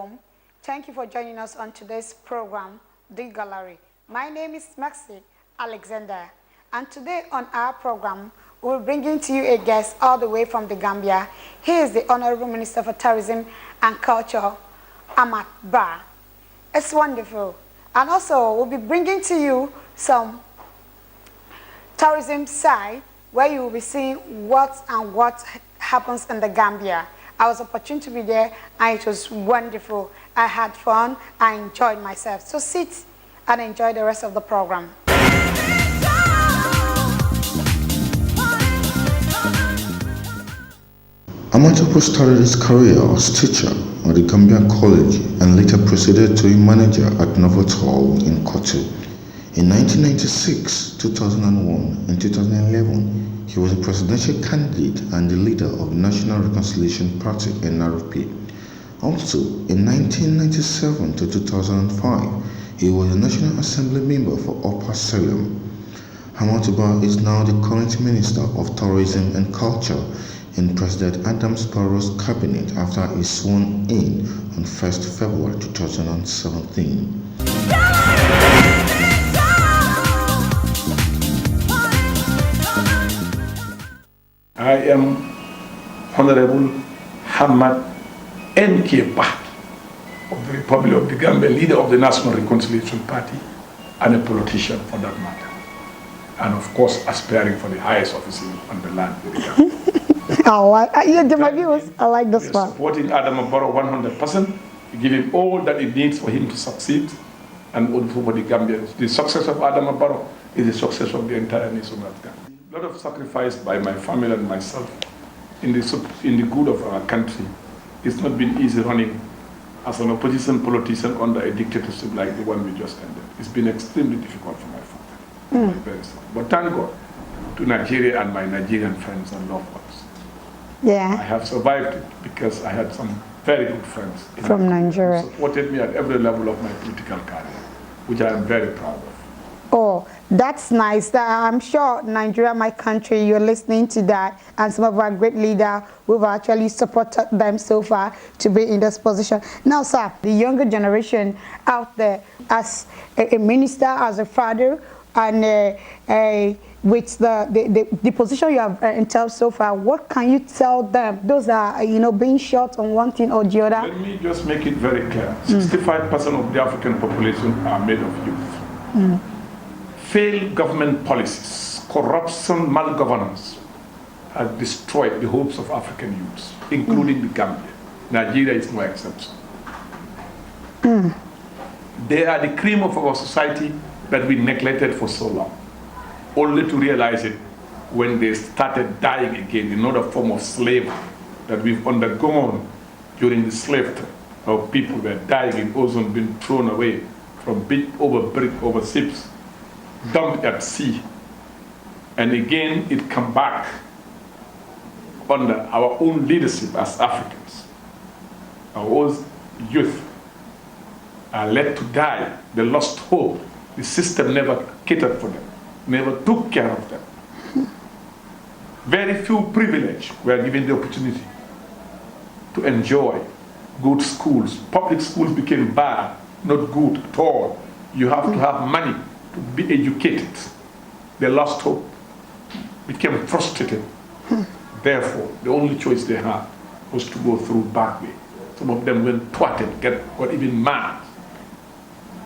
home. Thank you for joining us on today's program, The Gallery. My name is Maxi Alexander, and today on our program, we're bringing to you a guest all the way from the Gambia. He is the Honorable Minister for Tourism and Culture, Hamad N. It's wonderful. And also, we'll be bringing to you some tourism side where you will be seeing what happens in the Gambia. I was opportune to be there, and it was wonderful. I had fun. I enjoyed myself. So sit and enjoy the rest of the program. Hamad started his career as teacher at the Gambian College and later proceeded to a manager at Novotel Hall in Kotu. In 1996, 2001, and 2011, he was a presidential candidate and the leader of the National Reconciliation Party (NRP). Also, in 1997 to 2005, he was a National Assembly member for Upper Salem. Hamad N is now the current Minister of Tourism and Culture in President Adams Barrow's cabinet after he sworn in on 1st February 2017. I am Honorable Hamad N.K. of the Republic of the Gambia, leader of the National Reconciliation Party, and a politician for that matter. And of course, aspiring for the highest office on the land with the Gambia. Oh, my viewers, I like this one. Supporting Adam Barrow 100%, give him all that it needs for him to succeed, and also for the Gambians. The success of Adam Barrow is the success of the entire nation of Gambia. A lot of sacrifice by my family and myself in the good of our country. It's not been easy running as an opposition politician under a dictatorship like the one we just ended. It's been extremely difficult for my family. Very sad. But thank God to Nigeria and my Nigerian friends and loved ones. Yeah. I have survived it because I had some very good friends from Nigeria who supported me at every level of my political career, which I am very proud of. Oh, that's nice. I'm sure Nigeria, my country, you're listening to that, and some of our great leaders who've actually supported them so far to be in this position. Now, sir, the younger generation out there, as a minister, as a father, and with the position you have entailed so far, what can you tell them? Those are, being short on one thing or the other. Let me just make it very clear. 65% of the African population are made of youth. Failed government policies, corruption, malgovernance has destroyed the hopes of African youths, including the Gambia. Nigeria is no exception. They are the cream of our society that we neglected for so long, only to realize it when they started dying again, another form of slavery that we've undergone during the slave trade. Our people were dying in ozone, being thrown away from brick over ships, dumped at sea. And again, it come back under our own leadership as Africans. Our own youth are led to die. They lost hope. The system never catered for them, never took care of them. Very few privileged were given the opportunity to enjoy good schools. Public schools became bad, not good at all. You have to have money to be educated. They lost hope, became frustrated. Therefore, the only choice they had was to go through back way. Some of them went twatted, got even mad,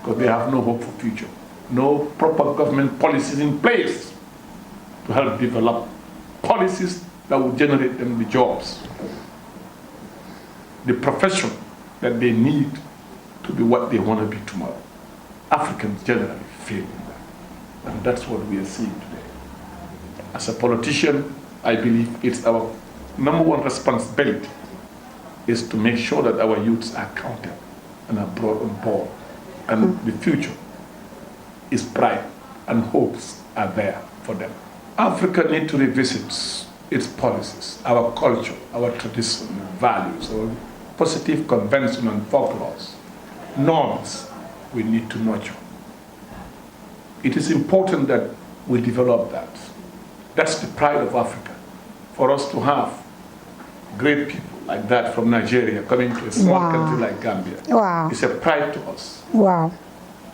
because they have no hope for future. No proper government policies in place to help develop policies that will generate them the jobs, the profession that they need to be what they want to be tomorrow. Africans generally fail in that. And that's what we are seeing today. As a politician, I believe it's our number one responsibility is to make sure that our youths are counted and are brought on board. And the future is bright and hopes are there for them. Africa needs to revisit its policies, our culture, our tradition, values, our positive convention and folklores, norms we need to nurture. It is important that we develop that. That's the pride of Africa, for us to have great people like that from Nigeria coming to a small Wow. country like Gambia. Wow. It's a pride to us. Wow.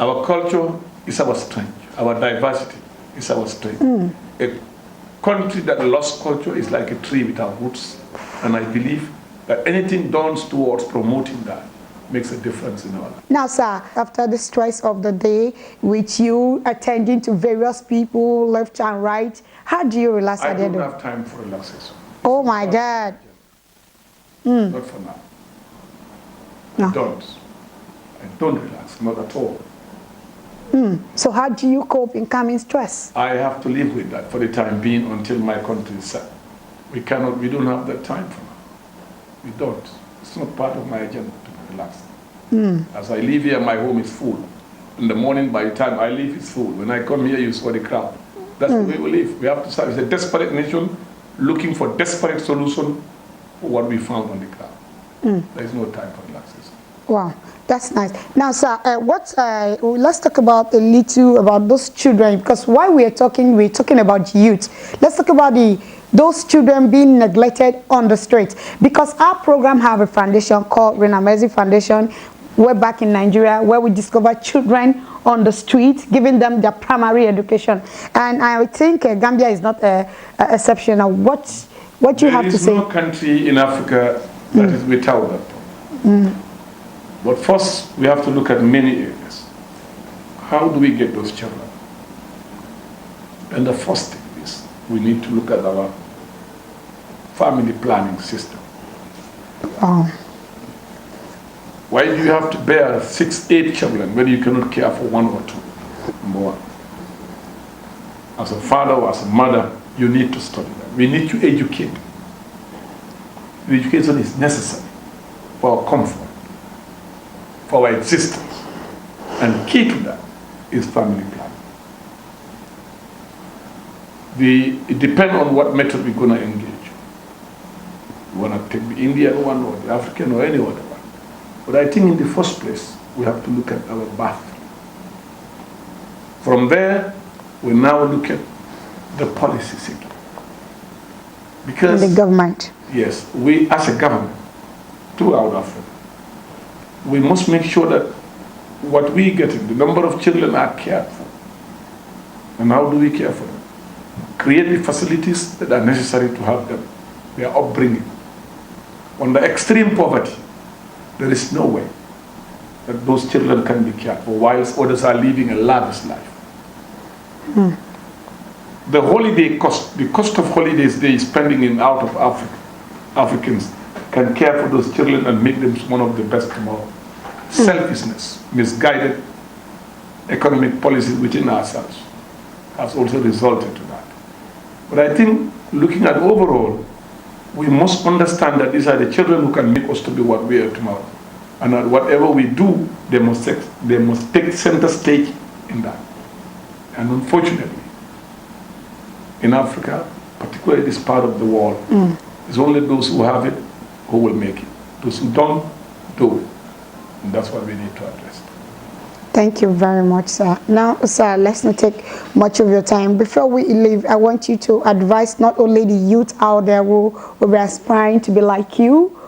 Our culture is our strength. Our diversity is our strength. A country that lost culture is like a tree without roots. And I believe that anything done towards promoting that makes a difference in our life. Now, sir, after the stress of the day, with you attending to various people left and right, how do you relax I at the end don't of have time for relaxation. Oh my God. Not for now. No. I don't relax, not at all. So how do you cope in calming stress? I have to live with that for the time being until my country is set. We don't have that time for now. We don't. It's not part of my agenda to relax. As I live here, my home is full. In the morning, by the time I leave, it's full. When I come here, you saw the crowd. That's the way we live. We have to serve. It's a desperate nation looking for desperate solution for what we found on the ground. There is no time for relaxation. Wow, that's nice. Now, sir, let's talk about a little about those children, because while we're talking about youth. Let's talk about those children being neglected on the streets, because our program have a foundation called Renamezi Foundation. We're back in Nigeria, where we discover children on the street, giving them their primary education. And I think Gambia is not exceptional. What you have to say? There is no country in Africa that is without that problem. But first, we have to look at many areas. How do we get those children? And the first thing is, we need to look at our family planning system. Why do you have to bear 6, 8 children when you cannot care for 1 or 2? Number one. As a father or as a mother, you need to study that. We need to educate. Education is necessary for our comfort, for our existence. And key to that is family planning. It depends on what method we're going to engage. We want to take the Indian one or the African or any other one. But I think in the first place, we have to look at our birth. From there, we now look at the policies again. Because the government. Yes, we as a government, throughout Africa, we must make sure that what we get, the number of children are cared for. And how do we care for them? Create the facilities that are necessary to help them, their upbringing. Under extreme poverty, there is no way that those children can be cared for, whilst others are living a lavish life. The holiday cost, the cost of holidays they are spending in out of Africa, Africans can care for those children and make them one of the best tomorrow. Selfishness, misguided economic policies within ourselves has also resulted to that. But I think looking at overall, we must understand that these are the children who can make us to be what we are tomorrow. And that whatever we do, they must take center stage in that. And unfortunately, in Africa, particularly this part of the world, it's only those who have it who will make it. Those who don't, do it. And that's what we need to address. Thank you very much, sir. Now, sir, let's not take much of your time. Before we leave, I want you to advise not only the youth out there who will be aspiring to be like you,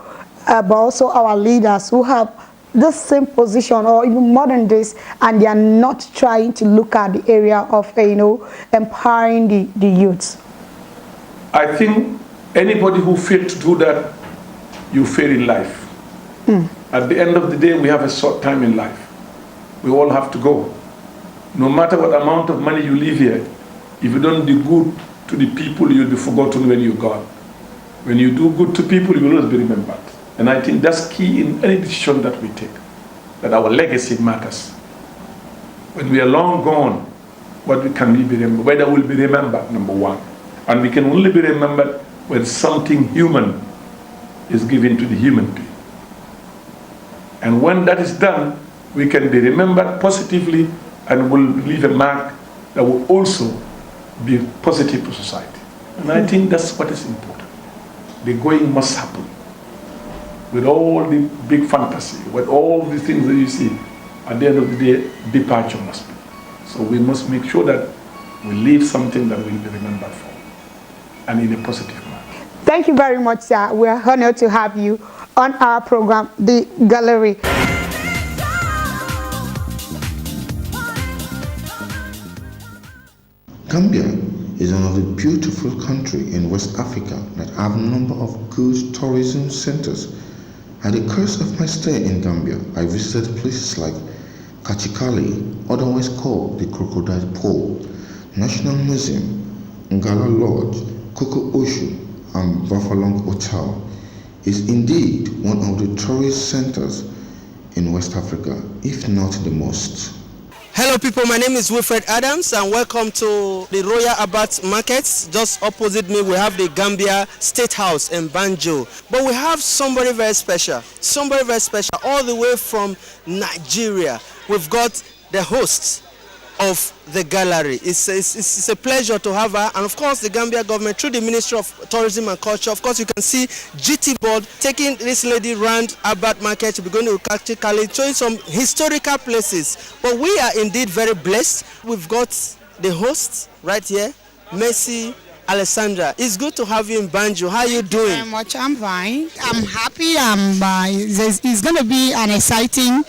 but also our leaders who have the same position or even more than this, and they are not trying to look at the area of, empowering the youth. I think anybody who fails to do that, you fail in life. At the end of the day, we have a short time in life. We all have to go. No matter what amount of money you leave here, if you don't do good to the people, you'll be forgotten when you're gone. When you do good to people, you will always be remembered. And I think that's key in any decision that we take, that our legacy matters. When we are long gone, what can we be remembered? Whether we'll be remembered, number one. And we can only be remembered when something human is given to the human being. And when that is done, we can be remembered positively and will leave a mark that will also be positive to society. And I think that's what is important. The going must happen. With all the big fantasy, with all the things that you see, at the end of the day, departure must be. So we must make sure that we leave something that will be remembered for, and in a positive manner. Thank you very much, sir. We're honored to have you on our program, The Gallery. Gambia is one of the beautiful countries in West Africa that have a number of good tourism centers. At the course of my stay in Gambia, I visited places like Kachikali, otherwise called the Crocodile Pole, National Museum, Ngala Lodge, Koko Oshu, and Bafalong Hotel. Is indeed one of the tourist centers in West Africa, if not the most. Hello people, my name is Wilfred Adams and welcome to the Royal Abat Markets. Just opposite me we have the Gambia State House in Banjo. But we have somebody very special all the way from Nigeria. We've got the host of the gallery. It's a pleasure to have her, and of course the Gambia government through the Ministry of Tourism and Culture. Of course you can see GT board taking this lady around Abat Market. We're going to Kachikali, showing some historical places. But we are indeed very blessed. We've got the host right here, Mercy Alessandra. It's good to have you in Banjo. How are you doing? Very much. I'm fine. I'm happy. It's going to be an exciting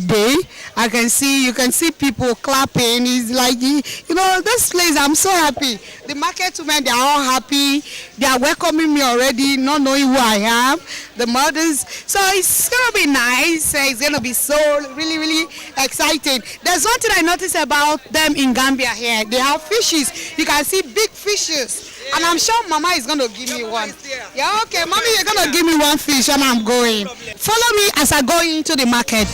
day. You can see people clapping. It's like, this place, I'm so happy. The market women, they're all happy. They are welcoming me already, not knowing who I am. The mothers. So it's going to be nice. It's going to be so really, really exciting. There's one thing I noticed about them in Gambia here. They have fishes. You can see big fishes. And I'm sure Mama is going to give me one. Yeah, okay. Mommy, you're going to give me one fish and I'm going. Follow me as I go into the market.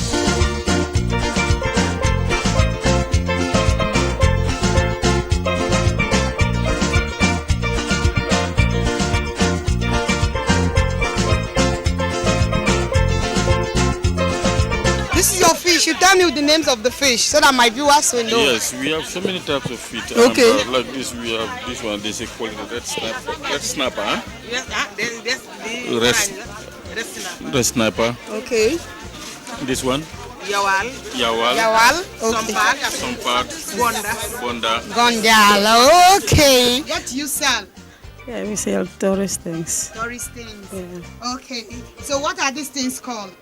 This is your fish. You tell me the names of the fish so that my viewers will know. Yes, we have so many types of fish. Okay. Like this, we have this one. They say call it red snapper. Red snapper, huh? Yes, Red snapper. okay. This one. Yawal. Okay. Sompat. Bonda. Gondala. Okay. What do you sell? Yeah, we sell tourist things. Tourist things. Yeah. Okay. So what are these things called?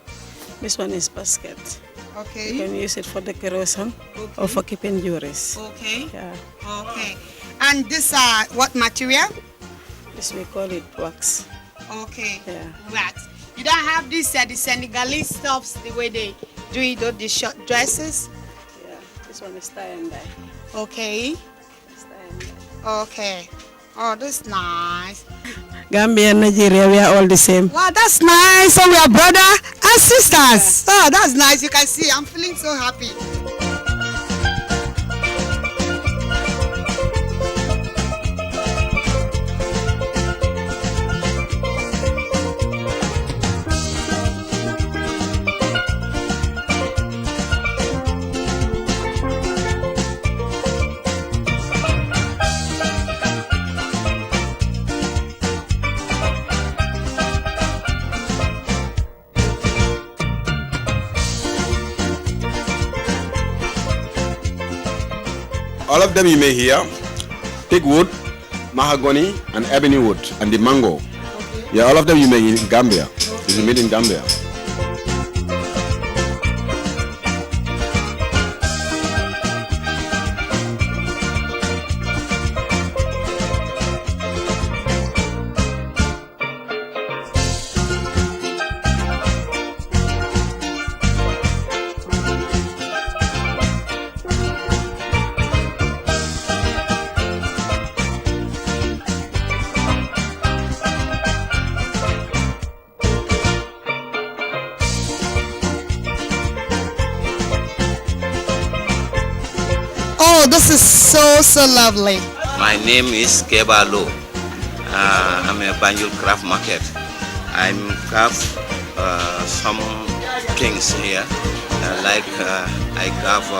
This one is basket. Okay. You can use it for decoration or for keeping jewelries. Okay. Yeah. Okay. And this what material? This we call it wax. Okay. Yeah. Wax. You don't have this the Senegalese stuffs the way they do it, the short dresses. Yeah. This one is tie and dye. Okay. It's tie and dye. Okay. Oh, that's nice. Gambia and Nigeria, we are all the same. Wow, that's nice. So we are brother and sisters. Yeah. Oh, that's nice. You can see, I'm feeling so happy. All of them you may hear, teak wood, mahogany, and ebony wood, and the mango. Okay. Yeah, all of them you may in Gambia. Okay. It's made in Gambia. Oh, this is so lovely. My name is Kebalo. I'm a Banjul craft market. I craft some things here, like I craft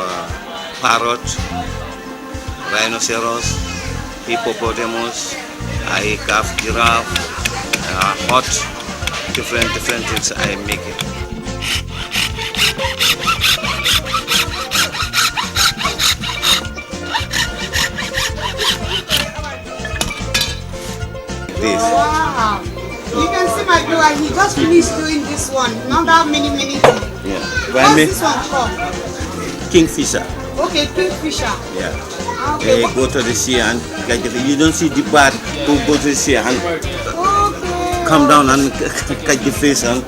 parrot, rhinoceros, hippopotamus. I craft giraffe, hot, different things I make it. This. Wow. Meanwhile, he just finished doing this one. Now that many minutes. Yeah. What's this one called? Kingfisher. Okay, kingfisher. Yeah. Okay. They go to the sea and catch it. You don't see the bird who go to the sea and come down and catch the fish and.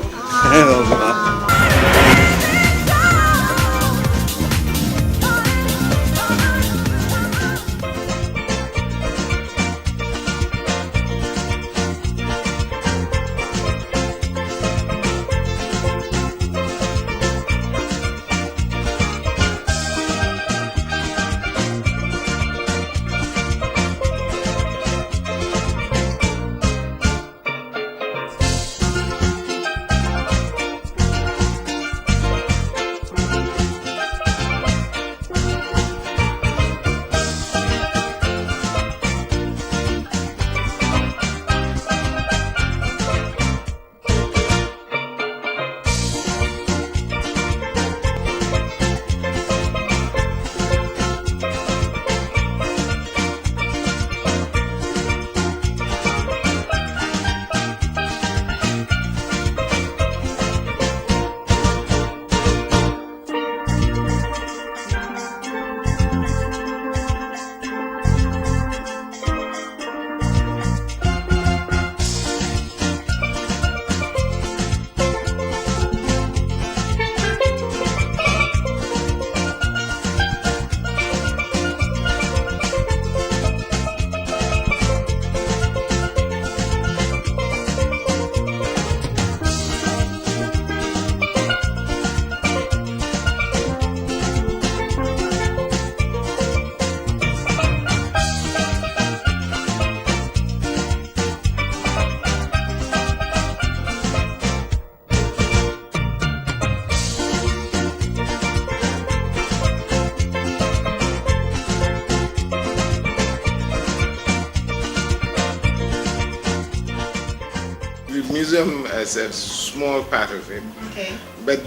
The museum is a small part of it, Okay. but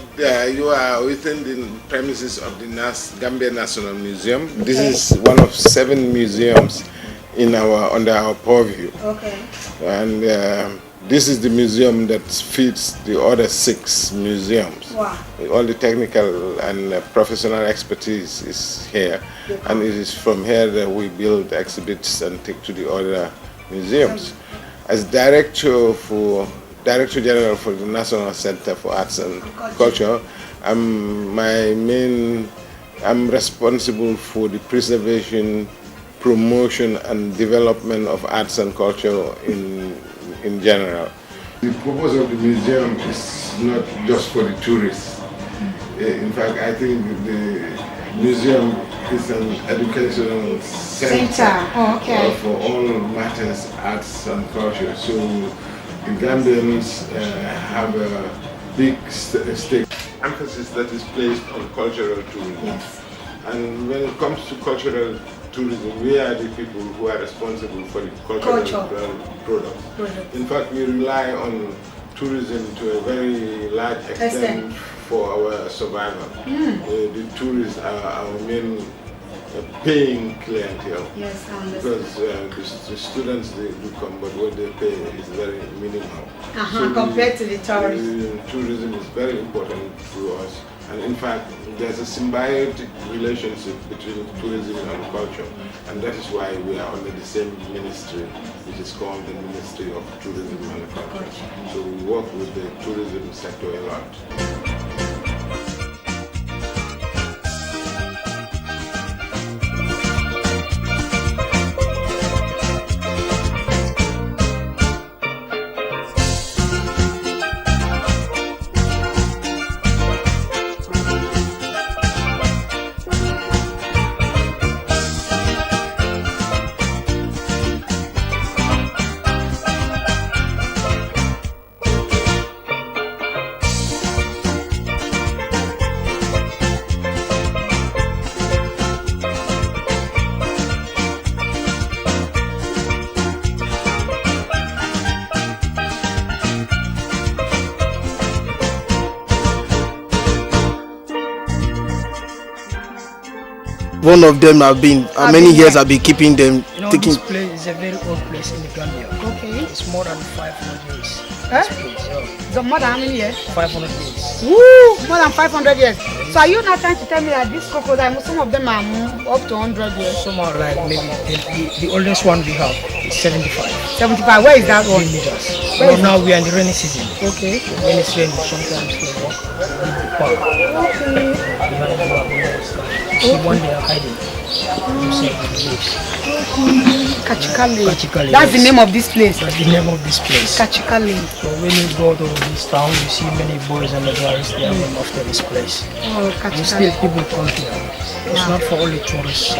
you are within the premises of the Gambia National Museum. This is one of 7 museums under our purview, Okay. and this is the museum that feeds the other 6 museums. Wow. All the technical and professional expertise is here, and it is from here that we build exhibits and take to the other museums. As Director General for the National Center for Arts and Culture, I'm responsible for the preservation, promotion and development of arts and culture in general. The purpose of the museum is not just for the tourists. In fact, I think the museum is an educational center for all matters arts and culture. So the Gambians have a big stake. Emphasis that is placed on cultural tourism. Yes. And when it comes to cultural tourism, we are the people who are responsible for the cultural products. In fact, we rely on tourism to a very large extent for our survival. The tourists are our main paying clientele. Yes, I understand. Because the students they do come, but what they pay is very minimal. Compared to the tourists. Tourism is very important to us. And in fact, there's a symbiotic relationship between tourism and culture. And that is why we are under the same ministry, which is called the Ministry of Tourism and Culture. So we work with the tourism sector a lot. One of them have been, many years I've been keeping them. You know, this place is a very old place in the Gambia. Okay. It's more than 500 years. So more than how many years? 500 years. Woo! More than 500 years. So are you not trying to tell me that these crocodiles, some of them are up to 100 years? Some are like maybe the oldest one we have is 75. 75. Where is that one? Well, now we are in the rainy season. Okay. When it's raining, sometimes they walk in the park. See one they are hiding. Kachikali. That's the name of this place. That's the name of this place. Kachikali. So when you go to this town, you see many boys and girls they are named after this place. Oh, Kachikali. And still people come here. It's not for only tourists.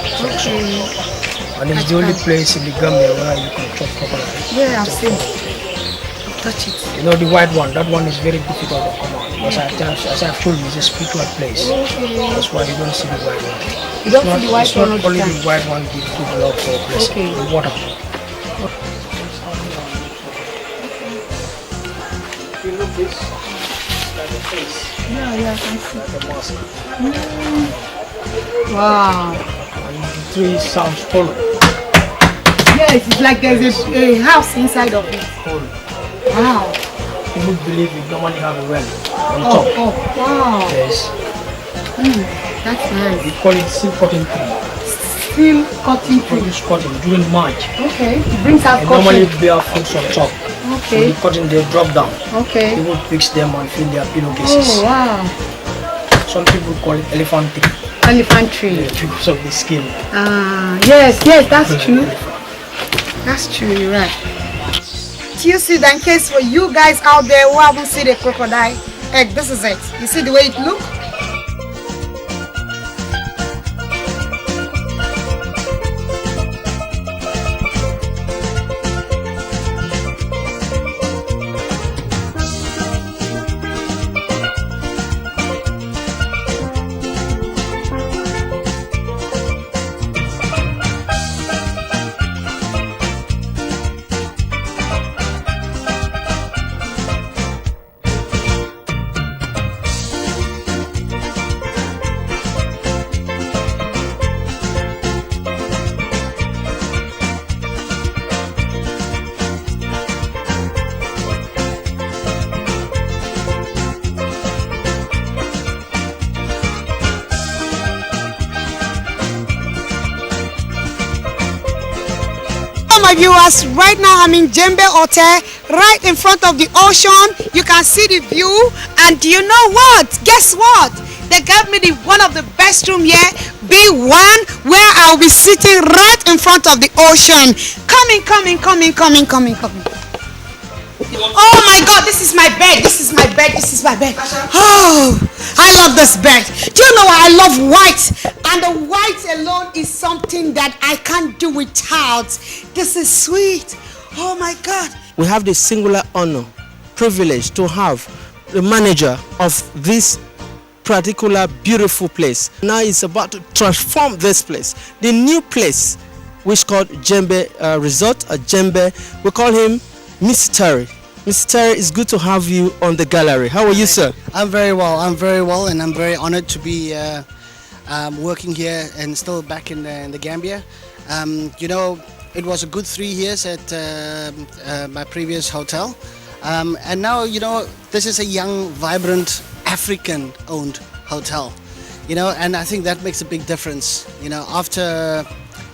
And it's the only place in the Gambia where you can chop crocodile. Yeah, I've seen. Touch it. You know the white one, that one is very difficult to come out. Because as I've told you, it's a spiritual place. That's why you don't see the white one. You don't see the white one? It's not only the white one give good love for blessing. The water. If you look this, it's like a face. Yeah, I can see. Like a mask. Wow. And the tree sounds hollow. Yes, it's like there's a house inside of it. Hollow. Wow. People believe we normally have a well on top. Oh, wow. Yes. That's nice. We call it silk cotton tree. Silk cotton tree. Produce cotton during March. Okay. It brings out cotton. Normally bear fruits on top. Okay. So the cotton they drop down. Okay. People fix them and fill their pillowcases. Oh, wow. Some people call it elephant tree. Elephant tree. Because of the skin. Yes, that's true. That's true, you're right. You see that in case for you guys out there who haven't seen a crocodile egg, this is it. You see the way it looks? My viewers, right now I'm in Jembe Hotel, right in front of the ocean. You can see the view, and do you know what? Guess what? They gave me one of the best room here, B1, where I'll be sitting right in front of the ocean. Coming. Oh my God, this is my bed. This is my bed. Oh, I love this bed. Do you know I love white? And the white alone is something that I can't do without. This is sweet. Oh my God. We have the singular honor, privilege to have the manager of this particular beautiful place. Now he's about to transform this place. The new place, which is called Jembe Resort or Jembe, we call him Mr. Terry. Mr. Terry, it's good to have you on the gallery. How are you, sir? I'm very well, and I'm very honored to be working here and still back in the Gambia. You know, it was a good 3 years at my previous hotel. And now, you know, this is a young, vibrant, African-owned hotel. You know, and I think that makes a big difference. You know, after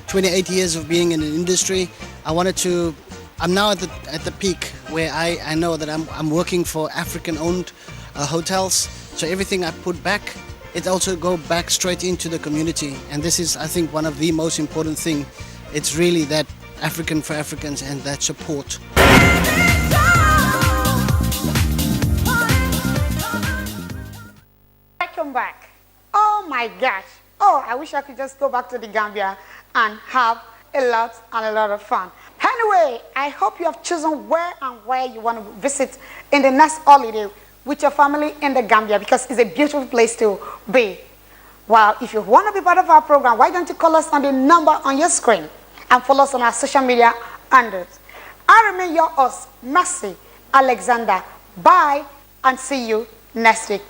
28 years of being in the industry, I'm now at the peak where I know that I'm working for African-owned hotels. So everything I put back, it also go back straight into the community. And this is, I think, one of the most important thing. It's really that African for Africans and that support. Welcome back. Oh my gosh. Oh, I wish I could just go back to the Gambia and have a lot of fun. Anyway, I hope you have chosen where you want to visit in the next holiday with your family in the Gambia, because it's a beautiful place to be. Well, if you want to be part of our program, why don't you call us on the number on your screen and follow us on our social media handles. I remain your host, Mercy Alexander. Bye and see you next week.